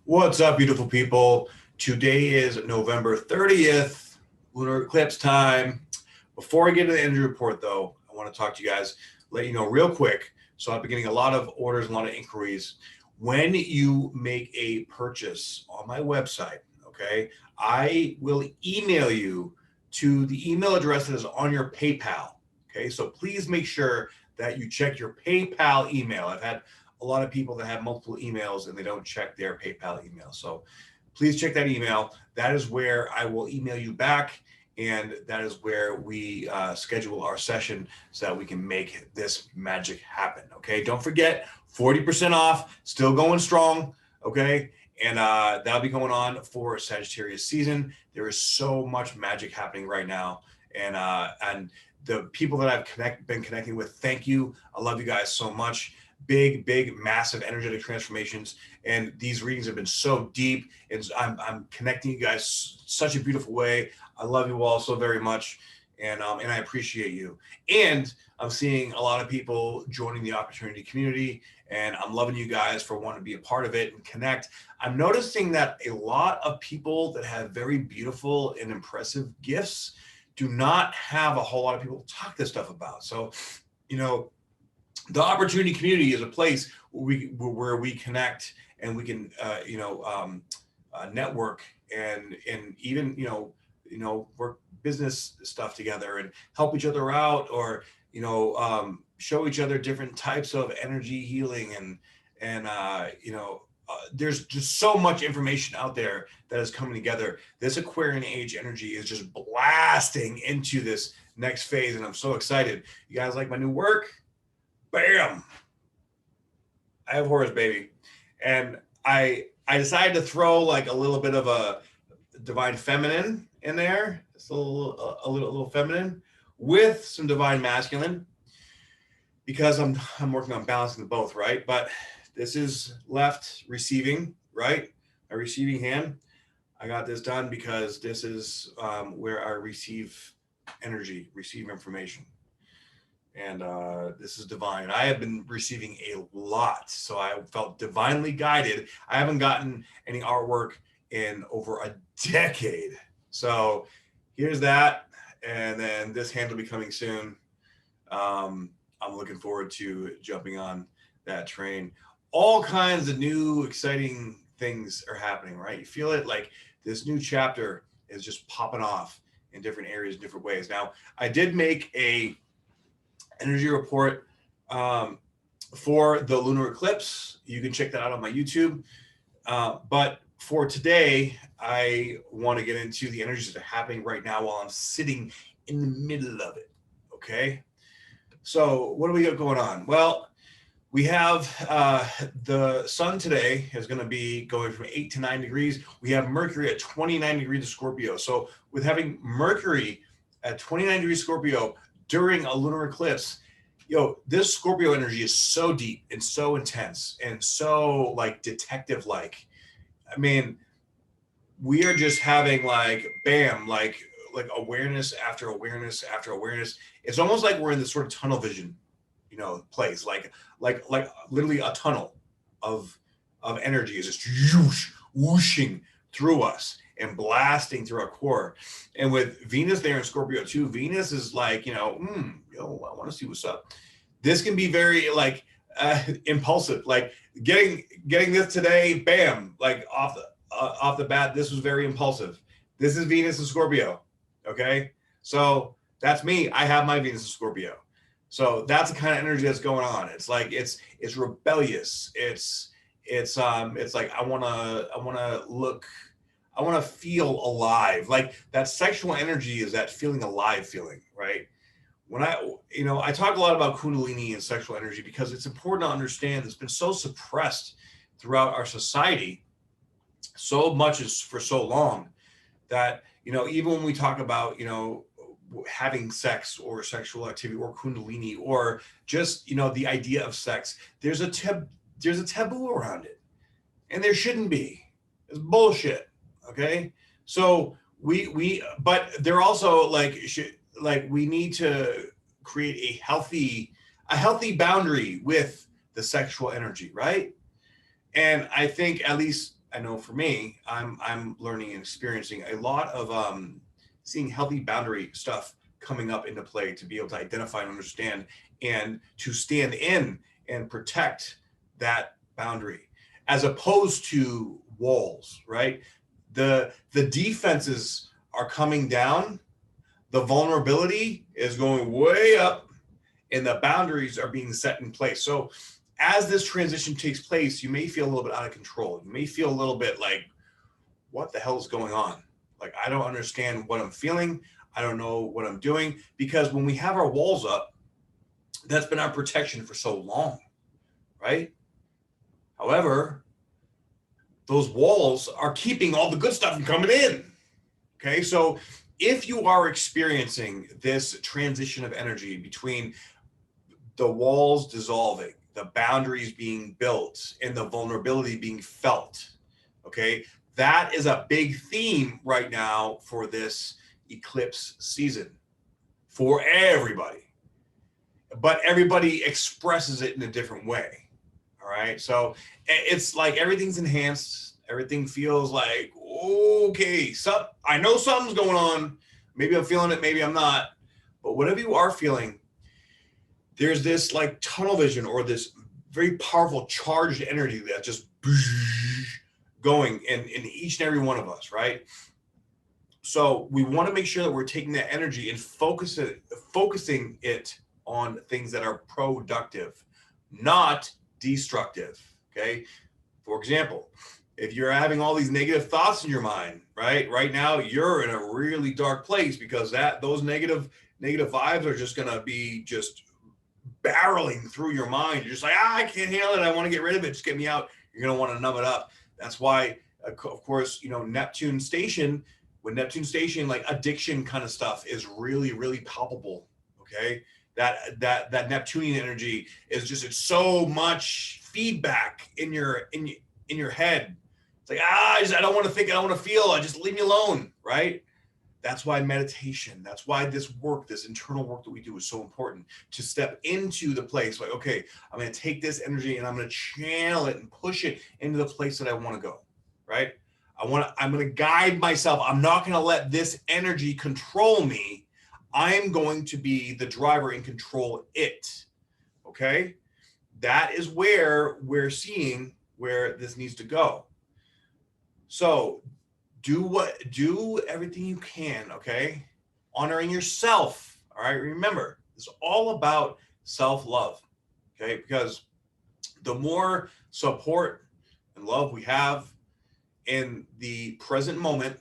What's up, beautiful people? Today is November 30th, lunar eclipse time. Before I get into the energy report, though, I want to talk to you guys, let you know real quick. So I've been getting a lot of orders, a lot of inquiries. When you make a purchase on my website, okay, I will email you to the email address that is on your PayPal. Okay, so please make sure that you check your PayPal email. I've had a lot of people that have multiple emails and they don't check their PayPal email. So please check that email. That is where I will email you back. And that is where we schedule our session so that we can make this magic happen. Okay. Don't forget 40% off, still going strong. Okay. And that'll be going on for Sagittarius season. There is so much magic happening right now. And the people that I've been connecting with, thank you. I love you guys so much. Big, massive energetic transformations. And these readings have been so deep. And I'm connecting you guys such a beautiful way. I love you all so very much. And I appreciate you. And I'm seeing a lot of people joining the opportunity community. And I'm loving you guys for wanting to be a part of it and connect. I'm noticing that a lot of people that have very beautiful and impressive gifts do not have a whole lot of people to talk this stuff about. So, the opportunity community is a place where we connect and we can, network and even, work business stuff together and help each other out, or, show each other different types of energy healing. There's just so much information out there that is coming together. This Aquarian age energy is just blasting into this next phase. And I'm so excited. You guys like my new work? Bam! I have Horus, baby. And I decided to throw like a little bit of a divine feminine in there. It's a little feminine with some divine masculine, because I'm working on balancing the both, right? But this is left receiving, right? A receiving hand. I got this done because this is where I receive energy, receive information. And this is divine. I have been receiving a lot, so I felt divinely guided. I haven't gotten any artwork in over a decade. So here's that. And then this hand will be coming soon. I'm looking forward to jumping on that train. All kinds of new, exciting things are happening, right? You feel it, like this new chapter is just popping off in different areas, different ways. Now, I did make a energy report for the lunar eclipse. You can check that out on my YouTube. But for today, I want to get into the energies that are happening right now while I'm sitting in the middle of it. Okay. So what do we got going on? Well, we have the sun today is going to be going from 8 to 9 degrees. We have Mercury at 29 degrees of Scorpio. So with having Mercury at 29 degrees Scorpio during a lunar eclipse, this Scorpio energy is so deep and so intense and so like detective like. I mean, we are just having like bam, like awareness after awareness after awareness. It's almost like we're in this sort of tunnel vision, place, like literally a tunnel of energy is just whooshing through us and blasting through our core. And with Venus there in Scorpio too, Venus is like, I want to see what's up. This can be very like impulsive, like getting this today, bam, like off the bat, this was very impulsive. This is Venus in Scorpio. Okay. So that's me. I have my Venus in Scorpio. So that's the kind of energy that's going on. It's like, it's rebellious. It's like, I want to feel alive. Like that sexual energy is that feeling alive feeling, right? When I talk a lot about Kundalini and sexual energy because it's important to understand it's been so suppressed throughout our society so much is for so long that, even when we talk about, having sex or sexual activity or Kundalini or just, the idea of sex, there's a taboo around it, and there shouldn't be. It's bullshit. Okay. So but they're also like, we need to create a healthy boundary with the sexual energy. Right. And I think at least I know for me, I'm learning and experiencing a lot of seeing healthy boundary stuff coming up into play to be able to identify and understand and to stand in and protect that boundary, as opposed to walls, right? The defenses are coming down, the vulnerability is going way up, and the boundaries are being set in place. So as this transition takes place, you may feel a little bit out of control. You may feel a little bit like, what the hell is going on? Like, I don't understand what I'm feeling. I don't know what I'm doing. Because when we have our walls up, that's been our protection for so long, right? However, those walls are keeping all the good stuff from coming in. Okay, so if you are experiencing this transition of energy between the walls dissolving, the boundaries being built, and the vulnerability being felt, okay, that is a big theme right now for this eclipse season for everybody. But everybody expresses it in a different way. All right. So it's like everything's enhanced. Everything feels like, okay, I know something's going on. Maybe I'm feeling it, maybe I'm not. But whatever you are feeling, there's this like tunnel vision or this very powerful charged energy that's just going in each and every one of us, right? So we want to make sure that we're taking that energy and focusing it on things that are productive, not destructive, okay? For example, if you're having all these negative thoughts in your mind, right now you're in a really dark place because those negative vibes are just going to be just barreling through your mind. You're just like, I can't handle it. I want to get rid of it. Just get me out. You're going to want to numb it up. That's why, of course, Neptune station, when Neptune station, like addiction kind of stuff is really, really palpable. Okay. That Neptunian energy is just, it's so much feedback in your head. It's like, I don't want to think, I don't want to feel, just leave me alone. Right. That's why meditation, that's why this internal work that we do is so important, to step into the place like, okay, I'm going to take this energy and I'm going to channel it and push it into the place that I want to go, right? I'm going to guide myself. I'm not going to let this energy control me. I'm going to be the driver and control it, okay? That is where we're seeing where this needs to go. So do everything you can, okay? Honoring yourself, all right? Remember, it's all about self-love, okay? Because the more support and love we have in the present moment,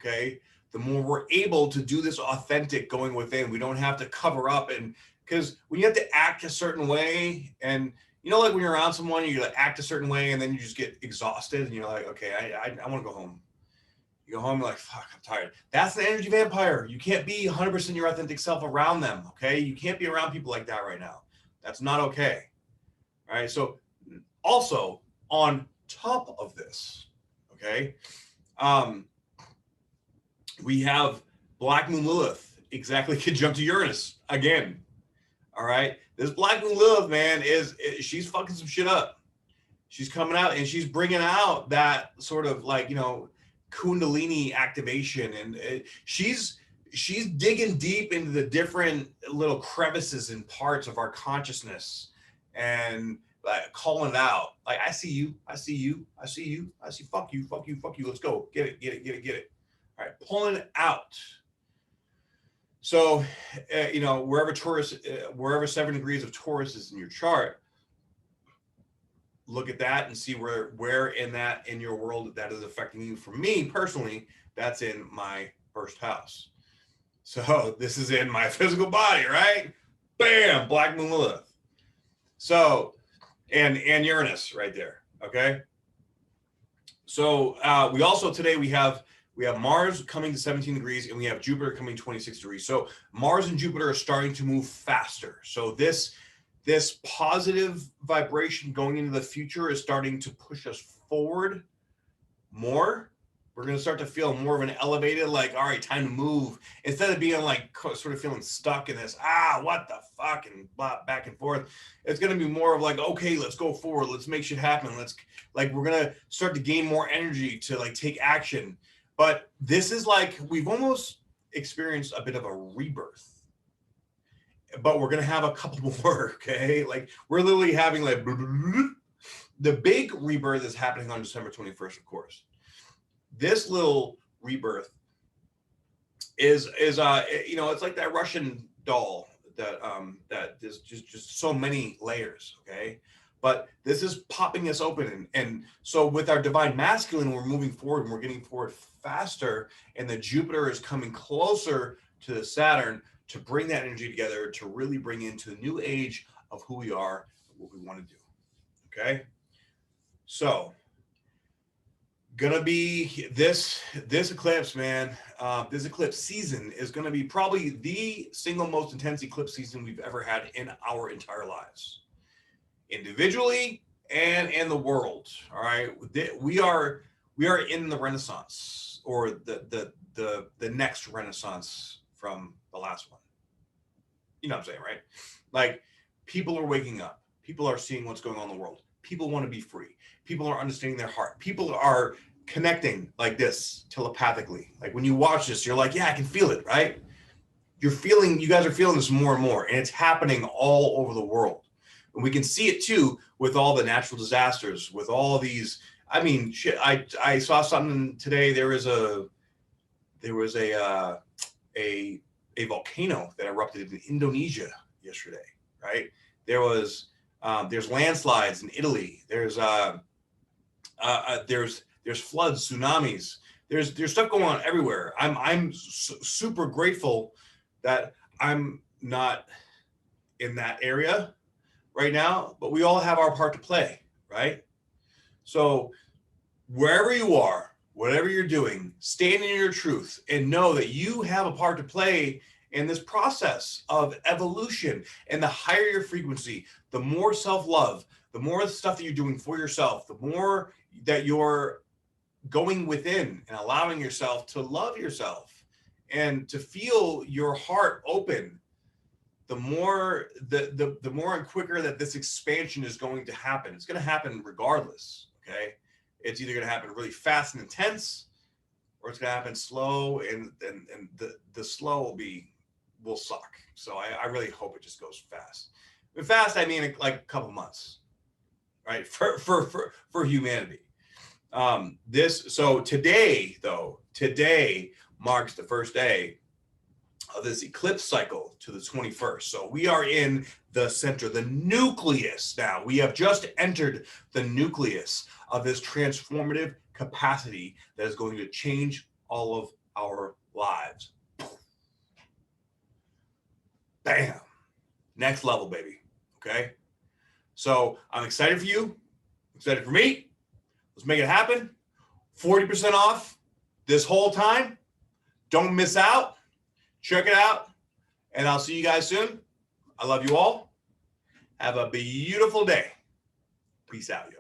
okay, the more we're able to do this authentic going within. We don't have to cover up, and because when you have to act a certain way, and like when you're around someone, you like act a certain way, and then you just get exhausted, and you're like, okay, I want to go home. You go home, you're like, fuck, I'm tired. That's the energy vampire. You can't be 100% your authentic self around them, okay? You can't be around people like that right now. That's not okay. All right, so also on top of this, okay, we have Black Moon Lilith exactly conjunct to Uranus again. All right, this Black Moon Lilith, man, she's fucking some shit up. She's coming out and she's bringing out that sort of like, Kundalini activation, and she's digging deep into the different little crevices and parts of our consciousness and like calling it out. Like, I see you, I see you, I see you, I see, fuck you, fuck you, fuck you. Let's go. Get it. All right, pulling it out. So, wherever 7 degrees of Taurus is in your chart, look at that and see where in your world that is affecting you. For me personally, that's in my first house. So this is in my physical body, right? Bam, Black Moon Lilith. So, and Uranus right there. Okay. So we also today we have Mars coming to 17 degrees and we have Jupiter coming 26 degrees. So Mars and Jupiter are starting to move faster. So this positive vibration going into the future is starting to push us forward more, We're going to start to feel more of an elevated, like, all right, time to move, instead of being like sort of feeling stuck in this, what the fuck, and back and forth. It's going to be more of like, okay, let's go forward. Let's make shit happen. We're going to start to gain more energy to like take action. But this is like, we've almost experienced a bit of a rebirth, but we're going to have a couple more. Okay. Like, we're literally having like, the big rebirth is happening on December 21st, of course. This little rebirth is it's like that Russian doll that there's just so many layers, okay? But this is popping us open, and so with our divine masculine, we're moving forward and we're getting forward faster, and the Jupiter is coming closer to the Saturn to bring that energy together, to really bring into the new age of who we are and what we want to do. Okay, so gonna be this eclipse, man. This eclipse season is gonna be probably the single most intense eclipse season we've ever had in our entire lives, individually and in the world. All right, we are in the Renaissance, or the next Renaissance from the last one. You know what I'm saying, right? Like, people are waking up. People are seeing what's going on in the world. People want to be free. People are understanding their heart. People are connecting like this telepathically. Like, when you watch this, you're like, yeah, I can feel it, right? You guys are feeling this more and more, and it's happening all over the world. And we can see it too with all the natural disasters, with all these. I mean, shit. I saw something today. There was a volcano that erupted in Indonesia yesterday, right? There's landslides in Italy. There's floods, tsunamis. There's stuff going on everywhere. I'm super grateful that I'm not in that area right now, but we all have our part to play, right? So wherever you are, whatever you're doing, stand in your truth and know that you have a part to play in this process of evolution. And the higher your frequency, the more self-love, the more stuff that you're doing for yourself, the more that you're going within and allowing yourself to love yourself and to feel your heart open, the more and quicker that this expansion is going to happen. It's going to happen regardless, okay? It's either going to happen really fast and intense, or it's going to happen slow, and the slow will suck. So I really hope it just goes fast. And fast, I mean like a couple months, right? For humanity. Today marks the first day of this eclipse cycle to the 21st. So we are in the center, the nucleus now. We have just entered the nucleus of this transformative capacity that is going to change all of our lives. Bam. Next level, baby. Okay? So I'm excited for you. Excited for me. Let's make it happen. 40% off this whole time. Don't miss out. Check it out. And I'll see you guys soon. I love you all. Have a beautiful day. Peace out, yo.